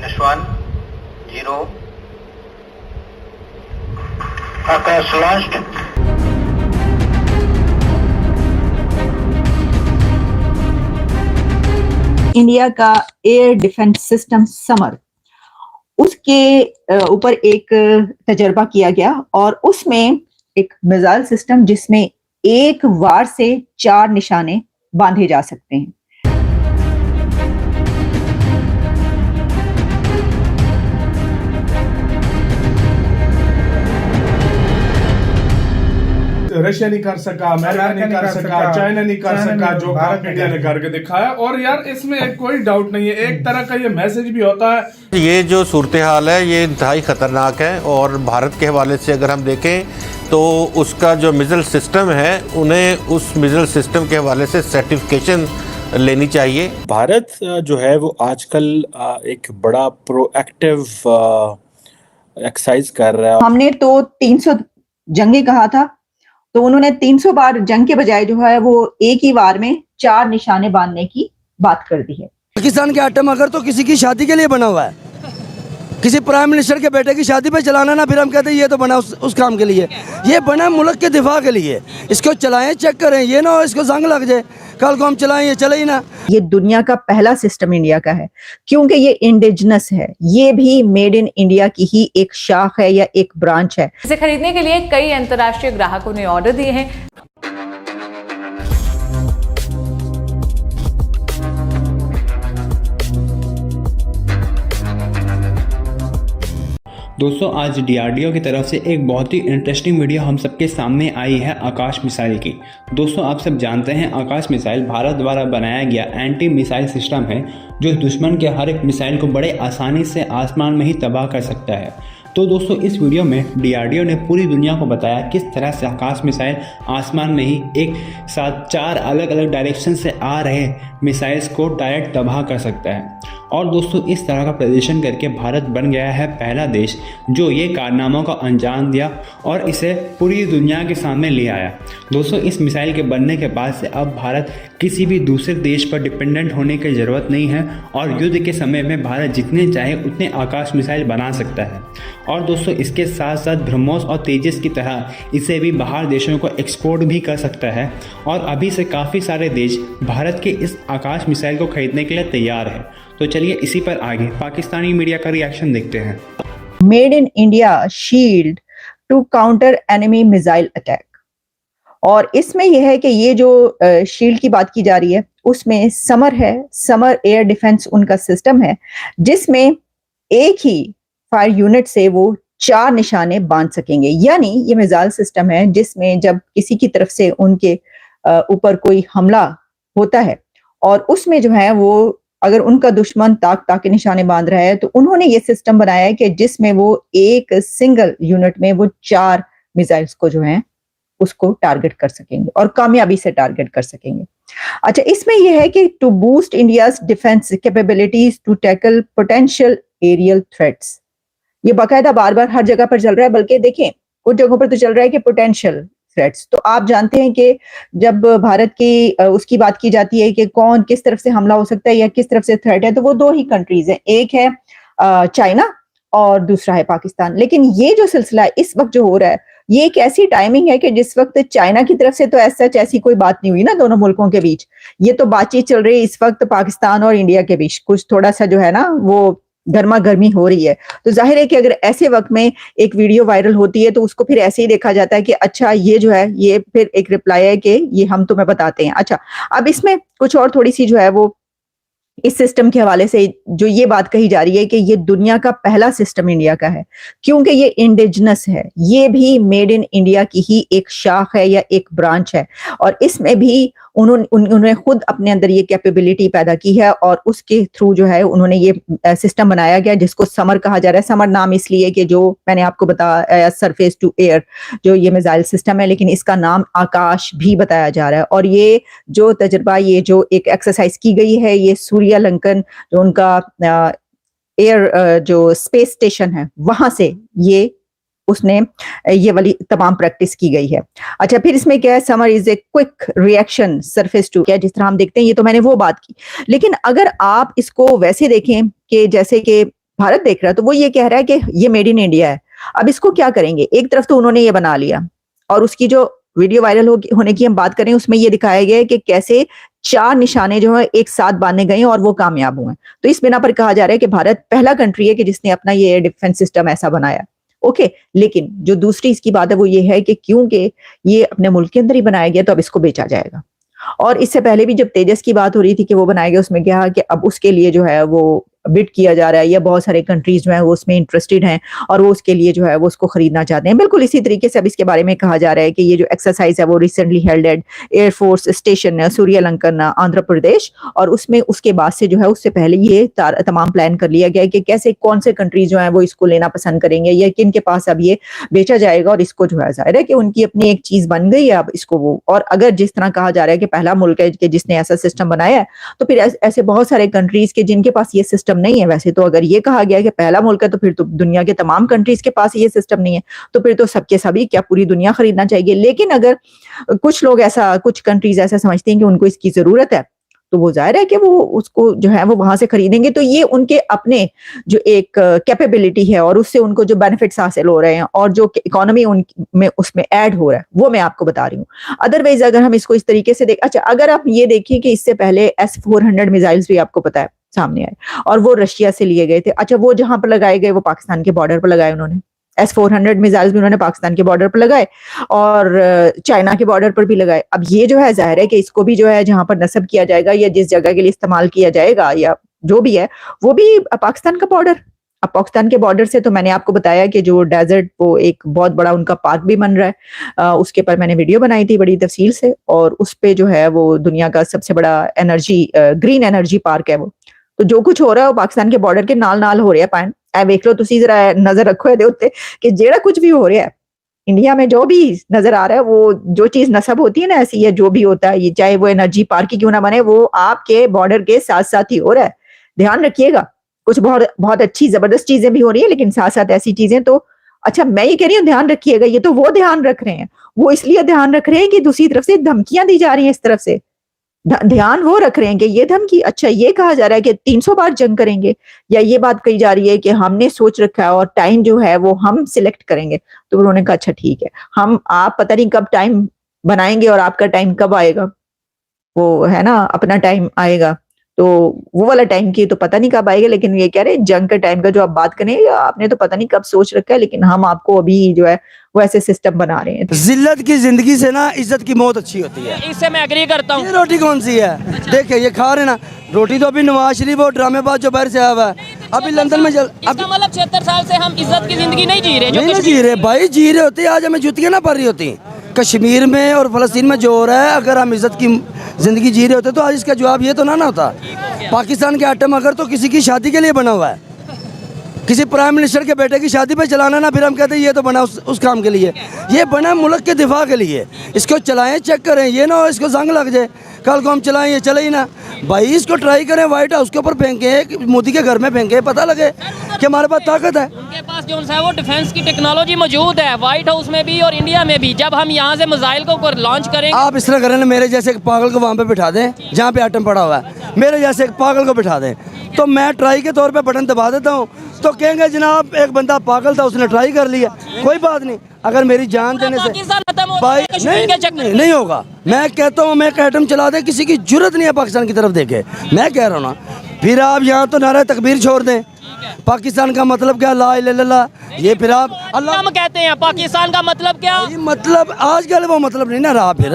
-1 0 आकाश last. India का air defence system summer, उसके ऊपर एक तजर्बा किया गया और उसमें एक मिसाइल सिस्टम जिसमें एक वार से 4 निशाने बांधे जा सकते हैं। रशिया नहीं कर सका, अमेरिका नहीं कर सका, चाइना नहीं कर सका, जो काम इंडिया ने करके दिखाया। और यार इसमें कोई डाउट नहीं है, एक तरह का ये मैसेज भी होता है। ये जो सूरत हाल है ये इंतहाई ख़तरनाक है और भारत के हवाले से अगर हम देखें तो उसका जो मिसाइल सिस्टम है उन्हें उस मिसाइल सिस्टम के हवाले से सर्टिफिकेशन लेनी चाहिए। भारत जो है वो आजकल एक बड़ा प्रोएक्टिव एक्सरसाइज कर रहा है। हमने तो 300 जंगे कहा था, तो उन्होंने 300 बार जंग के बजाय जो है वो एक ही वार में 4 निशाने बांधने की बात कर दी है। पाकिस्तान के एटम अगर तो किसी की शादी के लिए बना हुआ है, किसी प्राइम मिनिस्टर के बेटे की शादी पे चलाना ना, फिर हम कहते हैं ये तो बना उस काम के लिए। ये बना मुल्क के दिफा के लिए, इसको चलाएं, चेक करें, ये ना हो इसको जंग लग जाए, कल को हम चलाएं ये चले ही ना। ये दुनिया का पहला सिस्टम इंडिया का है क्योंकि ये इंडिजिनस है, ये भी मेड इन इंडिया की ही एक शाख है या एक ब्रांच है। इसे खरीदने के लिए कई अंतर्राष्ट्रीय ग्राहकों ने ऑर्डर दिए हैं। दोस्तों आज डीआरडीओ की तरफ से एक बहुत ही इंटरेस्टिंग वीडियो हम सबके सामने आई है आकाश मिसाइल की। दोस्तों आप सब जानते हैं आकाश मिसाइल भारत द्वारा बनाया गया एंटी मिसाइल सिस्टम है जो दुश्मन के हर एक मिसाइल को बड़े आसानी से आसमान में ही तबाह कर सकता है। तो दोस्तों इस वीडियो में डीआरडीओ ने पूरी दुनिया को बताया किस तरह से आकाश मिसाइल आसमान में ही एक साथ 4 अलग अलग डायरेक्शन से आ रहे मिसाइल्स को डायरेक्ट तबाह कर सकता है। और दोस्तों इस तरह का प्रदर्शन करके भारत बन गया है पहला देश जो ये कारनामों का अंजाम दिया और इसे पूरी दुनिया के सामने ले आया। दोस्तों इस मिसाइल के बनने के बाद से अब भारत किसी भी दूसरे देश पर डिपेंडेंट होने की ज़रूरत नहीं है और युद्ध के समय में भारत जितने चाहे उतने आकाश मिसाइल बना सकता है। और दोस्तों इसके साथ साथ ब्रह्मोस और तेजस की तरह इसे भी बाहर देशों को एक्सपोर्ट भी कर सकता है। और अभी से काफ़ी सारे देश भारत के इस आकाश मिसाइल को खरीदने के लिए तैयार है। तो चलिए इसी पर आगे पाकिस्तानी मीडिया का रिएक्शन देखते हैं। Made in India shield to counter enemy missile attack. और इसमें यह है कि ये जो शील्ड की बात की जा रही है उसमें समर है, समर एयर डिफेंस उनका सिस्टम है जिसमें एक ही फायर यूनिट से वो 4 निशाने बांध सकेंगे। यानी ये मिसाइल सिस्टम है जिसमें जब किसी की तरफ से उनके ऊपर कोई हमला होता है और उसमें जो है वो अगर उनका दुश्मन ताक के निशाने बांध रहा है तो उन्होंने ये सिस्टम बनाया है कि जिसमें वो एक सिंगल यूनिट में वो 4 मिसाइल्स को जो है उसको टारगेट कर सकेंगे और कामयाबी से टारगेट कर सकेंगे। अच्छा, इसमें यह है कि to boost India's defence capabilities to tackle potential aerial threats. ये बाकायदा बार बार हर जगह पर चल रहा है, बल्कि देखें कुछ जगहों पर तो चल रहा है कि पोटेंशियल थ्रेट्स। तो आप जानते हैं कि जब भारत की उसकी बात की जाती है कि कौन किस तरफ से हमला हो सकता है या किस तरफ से थ्रेट है, तो वो 2 ही कंट्रीज हैं, एक है चाइना और दूसरा है पाकिस्तान। लेकिन ये जो सिलसिला है इस वक्त जो हो रहा है ये एक ऐसी टाइमिंग है कि जिस वक्त चाइना की तरफ से तो ऐसी कोई बात नहीं हुई ना दोनों मुल्कों के बीच, ये तो बातचीत चल रही है इस वक्त पाकिस्तान और इंडिया के बीच, कुछ थोड़ा सा जो है ना वो गर्मा गर्मी हो रही है। तो जाहिर है कि अगर ऐसे वक्त में एक वीडियो वायरल होती है तो उसको फिर ऐसे ही देखा जाता है कि अच्छा ये जो है ये फिर एक रिप्लाई है कि ये हम तुम्हें बताते हैं। अच्छा, अब इसमें कुछ और थोड़ी सी जो है वो इस सिस्टम के हवाले से जो ये बात कही जा रही है कि ये दुनिया का पहला सिस्टम इंडिया का है क्योंकि ये इंडिजिनस है, ये भी मेड इन इंडिया की ही एक शाख है या एक ब्रांच है। और इसमें भी उन्होंने खुद अपने अंदर ये कैपेबिलिटी पैदा की है और उसके थ्रू जो है उन्होंने ये सिस्टम बनाया गया जिसको समर कहा जा रहा है। समर नाम इसलिए कि जो मैंने आपको बताया सरफेस टू एयर जो ये मिसाइल सिस्टम है, लेकिन इसका नाम आकाश भी बताया जा रहा है। और ये जो तजर्बा, ये जो एक एक्सरसाइज की गई है, ये सूर्यलंकन जो उनका एयर जो स्पेस स्टेशन है वहां से ये उसने ये वाली तमाम प्रैक्टिस की गई है। अच्छा, फिर इसमें क्या है, SAMAR is a quick reaction surface to, क्या जिस तरह हम देखते हैं, ये तो मैंने वो बात की। लेकिन अगर आप इसको वैसे देखें कि जैसे कि भारत देख रहा है, तो वो ये कह रहा है कि ये मेड इन इंडिया है। अब इसको क्या करेंगे? एक तरफ तो उन्होंने ये बना लिया, और उसकी जो वीडियो वायरल होने की हम बात करें, उसमें ये दिखाया गया है कि कैसे 4 निशाने जो है एक साथ बांधे गए और वो कामयाब हुए। तो इस बिना पर कहा जा रहा है कि भारत पहला कंट्री है कि जिसने अपना ये डिफेंस सिस्टम ऐसा बनाया। ओके, लेकिन जो दूसरी इसकी बात है वो ये है कि क्योंकि ये अपने मुल्क के अंदर ही बनाया गया, तो अब इसको बेचा जाएगा। और इससे पहले भी जब तेजस की बात हो रही थी कि वो बनाया गया, उसमें क्या कि अब उसके लिए जो है वो बिड किया जा रहा है, या बहुत सारे कंट्रीज जो है वो उसमें इंटरेस्टेड हैं और वो उसके लिए जो है वो उसको खरीदना चाहते हैं। बिल्कुल इसी तरीके से अब इसके बारे में कहा जा रहा है कि ये जो एक्सरसाइज है वो recently held at air force station Suryalanka Andhra Pradesh, और उसमें उसके बाद से जो है उससे पहले ये तमाम प्लान कर लिया गया है कि कैसे कौन से कंट्रीज जो है वो इसको लेना पसंद करेंगे, या किन के पास अब ये बेचा जाएगा। और इसको जो है जाहिर है कि उनकी अपनी एक चीज बन गई है अब इसको वो, और अगर जिस तरह कहा जा रहा है कि पहला मुल्क है कि जिसने ऐसा सिस्टम बनाया है, तो फिर ऐसे बहुत सारे कंट्रीज के जिनके पास ये सिस्टम नहीं है। वैसे तो अगर ये कहा गया कि पहला मुल्क है, तो फिर तो दुनिया के तमाम कंट्रीज के पास ये सिस्टम नहीं है, तो फिर तो सबके सभी क्या पूरी दुनिया खरीदना चाहिए। लेकिन अगर कुछ लोग ऐसा, कुछ कंट्रीज ऐसा समझते हैं कि उनको इसकी जरूरत है, तो वो जाहिर है कि वो उसको जो है वो वहां से खरीदेंगे। तो ये उनके अपने जो एक कैपेबिलिटी है और उससे उनको जो बेनिफिट्स हासिल हो रहे हैं और जो इकोनॉमी उनमें उसमें ऐड हो रहा है, वो मैं आपको बता रही हूँ। अदरवाइज अगर हम इसको इस तरीके से अच्छा, अगर आप ये देखिए कि इससे पहले S-400 मिसाइल्स भी आपको पता है सामने आए, और वो रशिया से लिए गए थे। अच्छा, वो जहां पर लगाए गए वो पाकिस्तान के बॉर्डर पर लगाए उन्होंने। S-400 मिसाइल्स भी उन्होंने पाकिस्तान के बॉर्डर पर लगाए और चाइना के बॉर्डर पर भी लगाए। अब ये जो है जाहिर है कि इसको भी जो है जहां पर नस्ब किया जाएगा या जिस जगह के लिए इस्तेमाल किया जाएगा या जो भी है, वो भी पाकिस्तान का बॉर्डर। अब पाकिस्तान के बॉर्डर से तो मैंने आपको बताया कि जो डेजर्ट, वो एक बहुत बड़ा उनका पार्क भी बन रहा है। उसके पर मैंने वीडियो बनाई थी बड़ी तफसील से, और उस पे जो है वो दुनिया का सबसे बड़ा एनर्जी ग्रीन एनर्जी पार्क है वो। तो जो कुछ हो रहा है वो पाकिस्तान के बॉर्डर के नाल हो रहा है। पान ए वेख लो, तुसी जरा नजर रखो ਇਹਦੇ ਉੱਤੇ कि जेड़ा कुछ भी हो रहा है इंडिया में, जो भी नजर आ रहा है, वो जो चीज नस्ब होती है ना ऐसी, है जो भी होता है, ये चाहे वो एनर्जी पार्क ही क्यों ना बने, वो आपके बॉर्डर के साथ साथ ही हो रहा है। ध्यान रखिएगा, कुछ बहुत बहुत अच्छी जबरदस्त चीजें भी हो रही है, लेकिन साथ साथ ऐसी चीजें तो अच्छा, मैं ये कह रही हूँ ध्यान रखिएगा। ये तो वो ध्यान रख रहे हैं, वो इसलिए ध्यान रख रहे हैं कि दूसरी तरफ से धमकियां दी जा रही हैं। इस तरफ से ध्यान वो रख रहे हैं कि ये धमकी, अच्छा ये कहा जा रहा है कि 300 बार जंग करेंगे, या ये बात कही जा रही है कि हमने सोच रखा है और टाइम जो है वो हम सिलेक्ट करेंगे। तो उन्होंने कहा अच्छा ठीक है, आप पता नहीं कब टाइम बनाएंगे और आपका टाइम कब आएगा, वो है ना, अपना टाइम आएगा, तो वो वाला टाइम की तो पता नहीं कब आएगा। लेकिन ये कह रहे हैं जंग के टाइम का जो आप बात करें, आपने तो पता नहीं कब सोच रखा है, लेकिन हम आपको अभी जो है वो ऐसे सिस्टम बना रहे हैं। जिल्लत की जिंदगी से ना इज्जत की मौत अच्छी होती है, इससे मैं एग्री करता हूँ। ये रोटी कौन सी है? देखिए ये खा रहे ना रोटी, तो अभी नवाज शरीफ और ड्रामेबाज जो बाहर से आया हुआ है, अभी लंदन में इसका मतलब 76 साल से हम इज्जत की जिंदगी नहीं जी रहे। नहीं जी रहे भाई, जी रहे होते आज हमें जुतियां ना पड़ रही होती। कश्मीर में और फलस्तीन में जो हो रहा है, अगर हम इज्जत की जिंदगी जी रहे होते तो आज इसका जवाब ये तो ना होता। पाकिस्तान के आइटम अगर तो किसी की शादी के लिए बना हुआ है, किसी प्राइम मिनिस्टर के बेटे की शादी पे चलाना ना, फिर हम कहते हैं ये तो बना उस काम के लिए। ये बना मुल्क के दिफा के लिए, इसको चलाएं, चेक करें, ये ना हो इसको जंग लग जाए, कल को हम चलाएं ये चले ही ना। भाई इसको ट्राई करें, व्हाइट हाउस के ऊपर फेंकें, मोदी के घर में फेंकें, पता लगे कि हमारे पास ताकत है। उनके पास जो है वो डिफेंस की टेक्नोलॉजी मौजूद है, व्हाइट हाउस में भी और इंडिया में भी। जब हम यहाँ से मिसाइल को लॉन्च करेंगे, आप इस तरह करें ना, मेरे जैसे एक पागल को वहाँ पे बिठा दें जहाँ पे आइटम पड़ा हुआ है, मेरे जैसे एक पागल को बिठा दें, तो मैं ट्राई के तौर पे बटन दबा देता हूँ, तो कहेंगे जनाब एक बंदा पागल था, उसने ट्राई कर लिया, कोई बात नहीं। अगर मेरी जान देने से भाई नहीं होगा, मैं कहता हूँ मैं एक आइटम चला दे, किसी की जरूरत नहीं है पाकिस्तान की तरफ देखे, मैं कह रहा हूँ ना। फिर आप यहाँ तो नारा तकबीर छोड़ दें, पाकिस्तान का मतलब क्या, ला इलाहा इल्लल्लाह, ये फिर आप अल्लाह कहते हैं, पाकिस्तान का मतलब क्या, मतलब आजकल वो मतलब नहीं ना रहा फिर।